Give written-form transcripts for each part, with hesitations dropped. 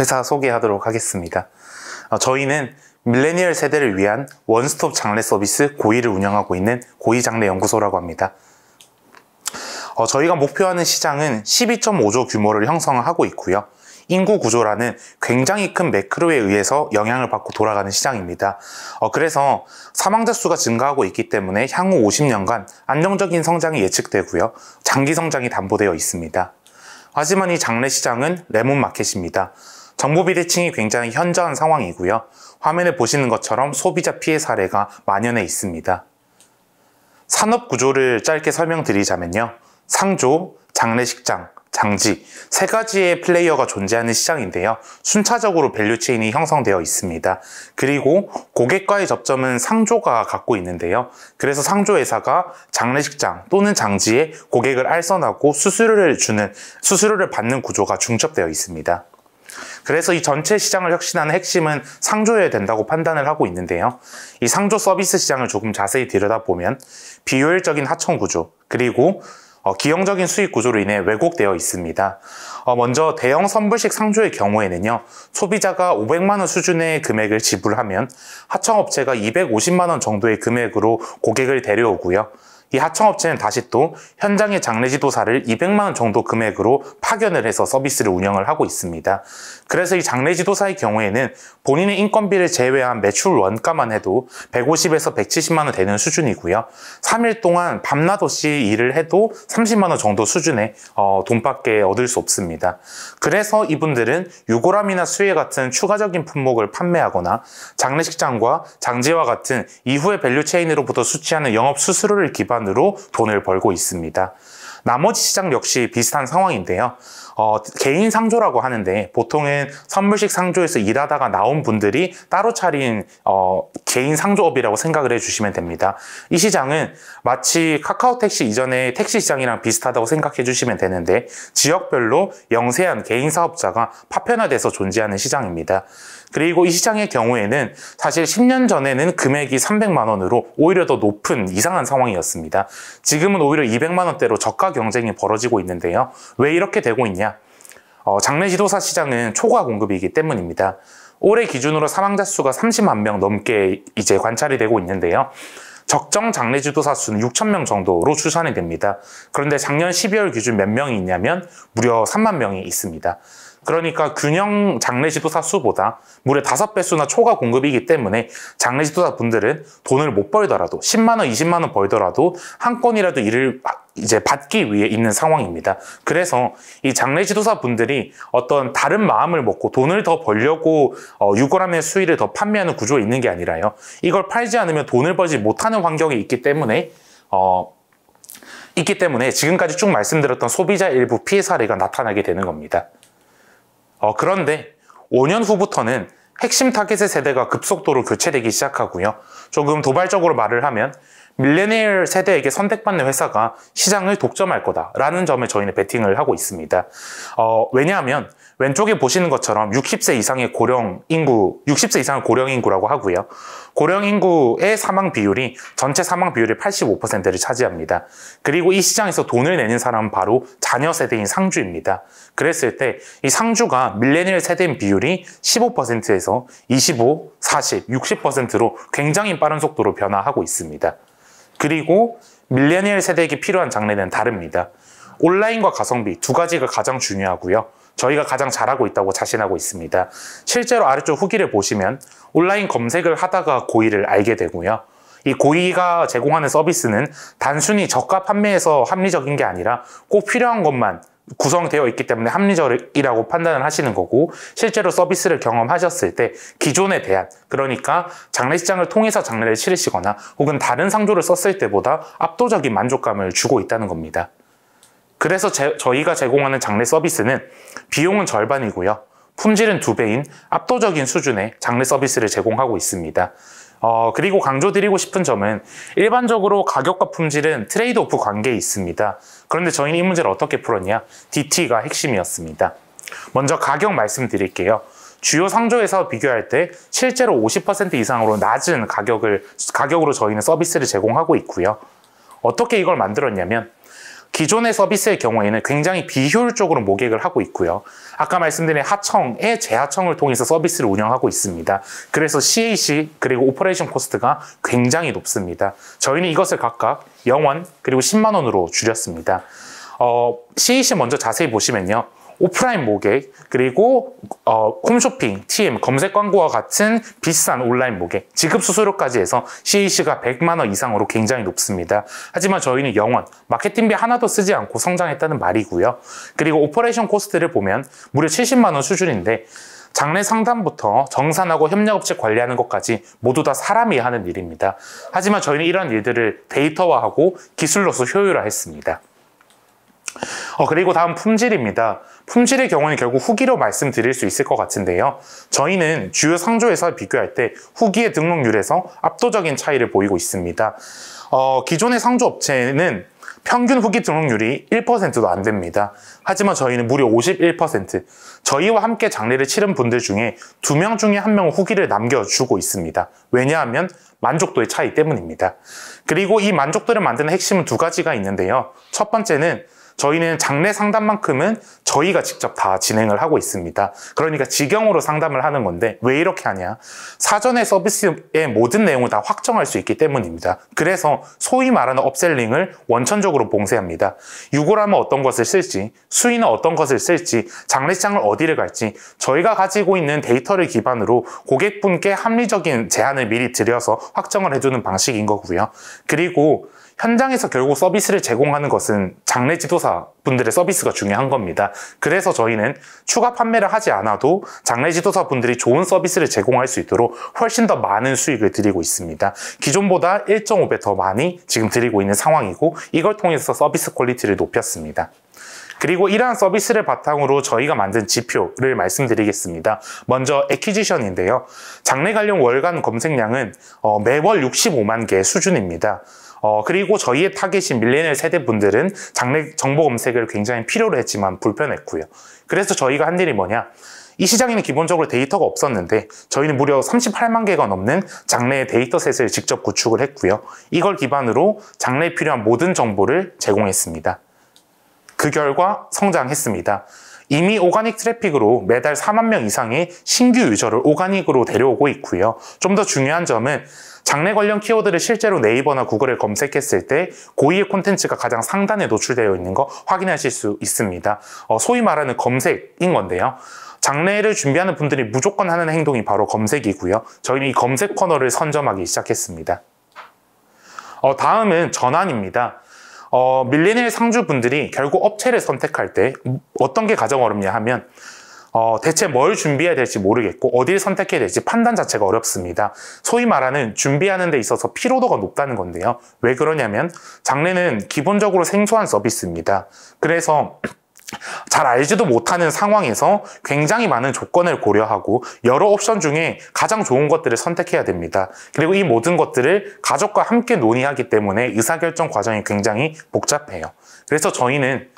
회사 소개하도록 하겠습니다. 저희는 밀레니얼 세대를 위한 원스톱 장래 서비스 고이를 운영하고 있는 고이장래연구소라고 합니다. 저희가 목표하는 시장은 12.5조 규모를 형성하고 있고요. 인구 구조라는 굉장히 큰 매크로에 의해서 영향을 받고 돌아가는 시장입니다. 그래서 사망자 수가 증가하고 있기 때문에 향후 50년간 안정적인 성장이 예측되고요. 장기 성장이 담보되어 있습니다. 하지만 이 장래 시장은 레몬 마켓입니다. 정보 비대칭이 굉장히 현저한 상황이고요. 화면에 보시는 것처럼 소비자 피해 사례가 만연해 있습니다. 산업 구조를 짧게 설명드리자면요. 상조, 장례식장, 장지 세 가지의 플레이어가 존재하는 시장인데요. 순차적으로 밸류체인이 형성되어 있습니다. 그리고 고객과의 접점은 상조가 갖고 있는데요. 그래서 상조회사가 장례식장 또는 장지에 고객을 알선하고 수수료를 받는 구조가 중첩되어 있습니다. 그래서 이 전체 시장을 혁신하는 핵심은 상조여야 된다고 판단을 하고 있는데요. 이 상조 서비스 시장을 조금 자세히 들여다보면 비효율적인 하청 구조, 그리고 기형적인 수익 구조로 인해 왜곡되어 있습니다. 먼저 대형 선불식 상조의 경우에는요, 소비자가 500만 원 수준의 금액을 지불하면 하청업체가 250만 원 정도의 금액으로 고객을 데려오고요. 이 하청업체는 다시 또 현장의 장례지도사를 200만 원 정도 금액으로 파견을 해서 서비스를 운영을 하고 있습니다. 그래서 이 장례지도사의 경우에는 본인의 인건비를 제외한 매출 원가만 해도 150에서 170만 원 되는 수준이고요. 3일 동안 밤낮 없이 일을 해도 30만 원 정도 수준의 돈밖에 얻을 수 없습니다. 그래서 이분들은 유골함이나 수혜 같은 추가적인 품목을 판매하거나 장례식장과 장지와 같은 이후의 밸류체인으로부터 수취하는 영업 수수료를 기반으로 돈을 벌고 있습니다. 나머지 시장 역시 비슷한 상황인데요. 개인 상조라고 하는데 보통은 선물식 상조에서 일하다가 나온 분들이 따로 차린 개인 상조업이라고 생각을 해주시면 됩니다. 이 시장은 마치 카카오택시 이전의 택시 시장이랑 비슷하다고 생각해 주시면 되는데 지역별로 영세한 개인 사업자가 파편화돼서 존재하는 시장입니다. 그리고 이 시장의 경우에는 사실 10년 전에는 금액이 300만 원으로 오히려 더 높은 이상한 상황이었습니다. 지금은 오히려 200만 원대로 저가 경쟁이 벌어지고 있는데요. 왜 이렇게 되고 있냐? 장례지도사 시장은 초과 공급이기 때문입니다. 올해 기준으로 사망자 수가 30만 명 넘게 이제 관찰이 되고 있는데요. 적정 장례지도사 수는 6천 명 정도로 추산이 됩니다. 그런데 작년 12월 기준 몇 명이 있냐면 무려 3만 명이 있습니다. 그러니까 균형 장례지도사 수보다 무려 5배 수나 초과 공급이기 때문에 장례지도사 분들은 돈을 못 벌더라도 10만 원, 20만 원 벌더라도 한 건이라도 일을 이제 받기 위해 있는 상황입니다. 그래서 이 장례지도사 분들이 어떤 다른 마음을 먹고 돈을 더 벌려고 유골함의 수위를 더 판매하는 구조에 있는 게 아니라요. 이걸 팔지 않으면 돈을 벌지 못하는 환경이 있기 때문에 지금까지 쭉 말씀드렸던 소비자 일부 피해 사례가 나타나게 되는 겁니다. 그런데 5년 후부터는 핵심 타겟의 세대가 급속도로 교체되기 시작하고요. 조금 도발적으로 말을 하면 밀레니얼 세대에게 선택받는 회사가 시장을 독점할 거다라는 점에 저희는 베팅을 하고 있습니다. 왜냐하면 왼쪽에 보시는 것처럼 60세 이상의 고령 인구라고 하고요. 고령 인구의 사망 비율이 전체 사망 비율의 85%를 차지합니다. 그리고 이 시장에서 돈을 내는 사람은 바로 자녀 세대인 상주입니다. 그랬을 때 이 상주가 밀레니얼 세대인 비율이 15%에서 25, 40, 60%로 굉장히 빠른 속도로 변화하고 있습니다. 그리고 밀레니얼 세대에게 필요한 장르는 다릅니다. 온라인과 가성비 두 가지가 가장 중요하고요. 저희가 가장 잘하고 있다고 자신하고 있습니다. 실제로 아래쪽 후기를 보시면 온라인 검색을 하다가 고이를 알게 되고요. 이 고이가 제공하는 서비스는 단순히 저가 판매에서 합리적인 게 아니라 꼭 필요한 것만 구성되어 있기 때문에 합리적이라고 판단을 하시는 거고, 실제로 서비스를 경험하셨을 때 기존에 대한, 그러니까 장례식장을 통해서 장례를 치르시거나 혹은 다른 상조를 썼을 때보다 압도적인 만족감을 주고 있다는 겁니다. 그래서 저희가 제공하는 장례 서비스는 비용은 절반이고요. 품질은 2배인 압도적인 수준의 장례 서비스를 제공하고 있습니다. 그리고 강조드리고 싶은 점은 일반적으로 가격과 품질은 트레이드오프 관계에 있습니다. 그런데 저희는 이 문제를 어떻게 풀었냐? DT가 핵심이었습니다. 먼저 가격 말씀드릴게요. 주요 상조회사와 비교할 때 실제로 50% 이상으로 낮은 가격으로 저희는 서비스를 제공하고 있고요. 어떻게 이걸 만들었냐면 기존의 서비스의 경우에는 굉장히 비효율적으로 모객을 하고 있고요. 아까 말씀드린 하청의 재하청을 통해서 서비스를 운영하고 있습니다. 그래서 CAC 그리고 오퍼레이션 코스트가 굉장히 높습니다. 저희는 이것을 각각 0원 그리고 10만 원으로 줄였습니다. CAC 먼저 자세히 보시면요. 오프라인 모객, 그리고 홈쇼핑, TM, 검색 광고와 같은 비싼 온라인 모객, 지급 수수료까지 해서 CAC가 100만 원 이상으로 굉장히 높습니다. 하지만 저희는 0원, 마케팅비 하나도 쓰지 않고 성장했다는 말이고요. 그리고 오퍼레이션 코스트를 보면 무려 70만 원 수준인데 장래 상담부터 정산하고 협력업체 관리하는 것까지 모두 다 사람이 하는 일입니다. 하지만 저희는 이런 일들을 데이터화하고 기술로서 효율화했습니다. 그리고 다음 품질입니다. 품질의 경우는 결국 후기로 말씀드릴 수 있을 것 같은데요. 저희는 주요 상조회사와 비교할 때 후기의 등록률에서 압도적인 차이를 보이고 있습니다. 기존의 상조업체는 평균 후기 등록률이 1%도 안 됩니다. 하지만 저희는 무려 51%, 저희와 함께 장례를 치른 분들 중에 2명 중에 1명은 후기를 남겨주고 있습니다. 왜냐하면 만족도의 차이 때문입니다. 그리고 이 만족도를 만드는 핵심은 2가지가 있는데요. 첫 번째는 저희는 장례 상담만큼은 저희가 직접 다 진행을 하고 있습니다. 그러니까 직영으로 상담을 하는 건데 왜 이렇게 하냐? 사전에 서비스의 모든 내용을 다 확정할 수 있기 때문입니다. 그래서 소위 말하는 업셀링을 원천적으로 봉쇄합니다. 유골하면 어떤 것을 쓸지, 수의는 어떤 것을 쓸지, 장례식장을 어디를 갈지 저희가 가지고 있는 데이터를 기반으로 고객분께 합리적인 제안을 미리 드려서 확정을 해주는 방식인 거고요. 그리고 현장에서 결국 서비스를 제공하는 것은 장례 지도사 분들의 서비스가 중요한 겁니다. 그래서 저희는 추가 판매를 하지 않아도 장례 지도사 분들이 좋은 서비스를 제공할 수 있도록 훨씬 더 많은 수익을 드리고 있습니다. 기존보다 1.5배 더 많이 지금 드리고 있는 상황이고 이걸 통해서 서비스 퀄리티를 높였습니다. 그리고 이러한 서비스를 바탕으로 저희가 만든 지표를 말씀드리겠습니다. 먼저 애퀴지션인데요. 장례 관련 월간 검색량은 매월 65만 개 수준입니다. 그리고 저희의 타겟인 밀레니얼 세대 분들은 장례 정보 검색을 굉장히 필요로 했지만 불편했고요. 그래서 저희가 한 일이 뭐냐? 이 시장에는 기본적으로 데이터가 없었는데 저희는 무려 38만 개가 넘는 장례의 데이터셋을 직접 구축을 했고요. 이걸 기반으로 장례에 필요한 모든 정보를 제공했습니다. 그 결과 성장했습니다. 이미 오가닉 트래픽으로 매달 4만 명 이상의 신규 유저를 오가닉으로 데려오고 있고요. 좀 더 중요한 점은 장례 관련 키워드를 실제로 네이버나 구글에 검색했을 때 고의의 콘텐츠가 가장 상단에 노출되어 있는 거 확인하실 수 있습니다. 소위 말하는 검색인 건데요. 장례를 준비하는 분들이 무조건 하는 행동이 바로 검색이고요. 저희는 이 검색 코너를 선점하기 시작했습니다. 다음은 전환입니다. 밀레니얼 상주분들이 결국 업체를 선택할 때 어떤 게 가장 어렵냐 하면 대체 뭘 준비해야 될지 모르겠고 어디를 선택해야 될지 판단 자체가 어렵습니다. 소위 말하는 준비하는 데 있어서 피로도가 높다는 건데요. 왜 그러냐면 장례는 기본적으로 생소한 서비스입니다. 그래서 잘 알지도 못하는 상황에서 굉장히 많은 조건을 고려하고 여러 옵션 중에 가장 좋은 것들을 선택해야 됩니다. 그리고 이 모든 것들을 가족과 함께 논의하기 때문에 의사결정 과정이 굉장히 복잡해요. 그래서 저희는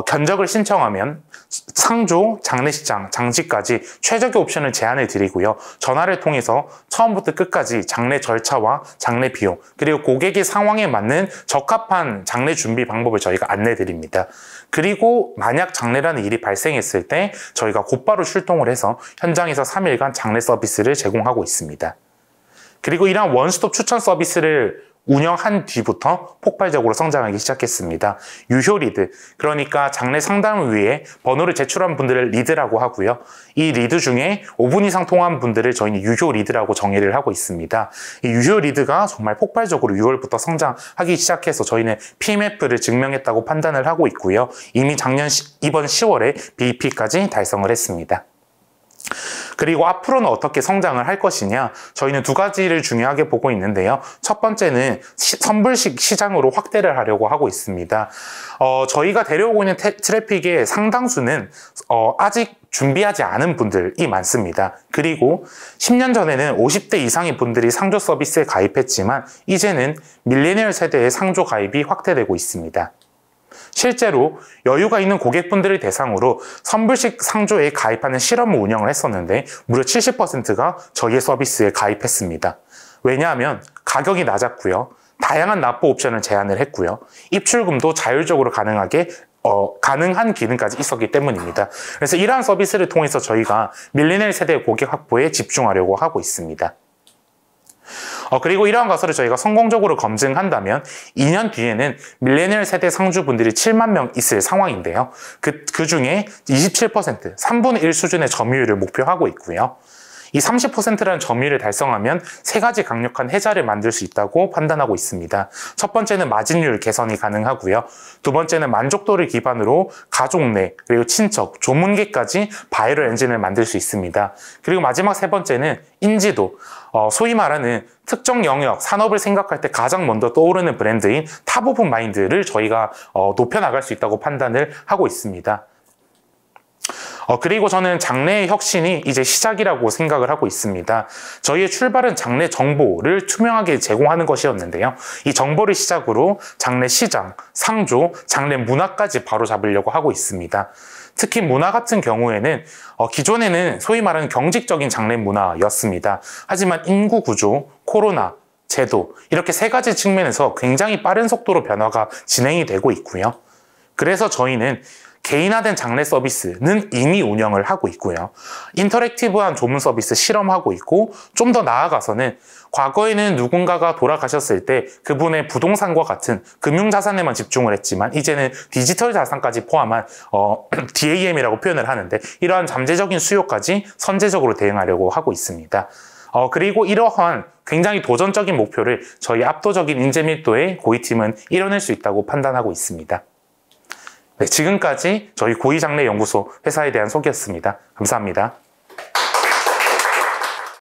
견적을 신청하면 상조, 장례식장, 장지까지 최적의 옵션을 제안해 드리고요. 전화를 통해서 처음부터 끝까지 장례 절차와 장례 비용, 그리고 고객의 상황에 맞는 적합한 장례 준비 방법을 저희가 안내 드립니다. 그리고 만약 장례라는 일이 발생했을 때 저희가 곧바로 출동을 해서 현장에서 3일간 장례 서비스를 제공하고 있습니다. 그리고 이러한 원스톱 추천 서비스를 운영한 뒤부터 폭발적으로 성장하기 시작했습니다. 유효 리드, 그러니까 장례 상담을 위해 번호를 제출한 분들을 리드라고 하고요. 이 리드 중에 5분 이상 통화한 분들을 저희는 유효 리드라고 정의를 하고 있습니다. 이 유효 리드가 정말 폭발적으로 6월부터 성장하기 시작해서 저희는 PMF를 증명했다고 판단을 하고 있고요. 이미 이번 10월에 BEP까지 달성을 했습니다. 그리고 앞으로는 어떻게 성장을 할 것이냐, 저희는 2가지를 중요하게 보고 있는데요. 첫 번째는 선불식 시장으로 확대를 하려고 하고 있습니다. 저희가 데려오고 있는 트래픽의 상당수는 아직 준비하지 않은 분들이 많습니다. 그리고 10년 전에는 50대 이상의 분들이 상조 서비스에 가입했지만 이제는 밀레니얼 세대의 상조 가입이 확대되고 있습니다. 실제로 여유가 있는 고객분들을 대상으로 선불식 상조에 가입하는 실험을 운영을 했었는데 무려 70%가 저희의 서비스에 가입했습니다. 왜냐하면 가격이 낮았고요. 다양한 납부 옵션을 제안을 했고요. 입출금도 자율적으로 가능한 기능까지 있었기 때문입니다. 그래서 이러한 서비스를 통해서 저희가 밀레니얼 세대의 고객 확보에 집중하려고 하고 있습니다. 그리고 이러한 것을 저희가 성공적으로 검증한다면 2년 뒤에는 밀레니얼 세대 상주분들이 7만 명 있을 상황인데요. 그 중에 27%, 3분의 1 수준의 점유율을 목표하고 있고요. 이 30%라는 점유율을 달성하면 세 가지 강력한 혜자를 만들 수 있다고 판단하고 있습니다. 첫 번째는 마진율 개선이 가능하고요. 두 번째는 만족도를 기반으로 가족 내, 그리고 친척, 조문계까지 바이럴 엔진을 만들 수 있습니다. 그리고 마지막 세 번째는 인지도, 소위 말하는 특정 영역, 산업을 생각할 때 가장 먼저 떠오르는 브랜드인 탑 오브 마인드를 저희가 높여나갈 수 있다고 판단을 하고 있습니다. 그리고 저는 장래의 혁신이 이제 시작이라고 생각을 하고 있습니다. 저희의 출발은 장래 정보를 투명하게 제공하는 것이었는데요. 이 정보를 시작으로 장래 시장, 상조, 장래 문화까지 바로잡으려고 하고 있습니다. 특히 문화 같은 경우에는 기존에는 소위 말하는 경직적인 장래 문화였습니다. 하지만 인구 구조, 코로나, 제도 이렇게 세 가지 측면에서 굉장히 빠른 속도로 변화가 진행이 되고 있고요. 그래서 저희는 개인화된 장래 서비스는 이미 운영을 하고 있고요. 인터랙티브한 조문 서비스 실험하고 있고 좀 더 나아가서는 과거에는 누군가가 돌아가셨을 때 그분의 부동산과 같은 금융자산에만 집중을 했지만 이제는 디지털 자산까지 포함한 DAM이라고 표현을 하는데 이러한 잠재적인 수요까지 선제적으로 대응하려고 하고 있습니다. 그리고 이러한 굉장히 도전적인 목표를 저희 압도적인 인재 밀도의 고위팀은 이뤄낼 수 있다고 판단하고 있습니다. 네, 지금까지 저희 고위장래연구소 회사에 대한 소개였습니다. 감사합니다.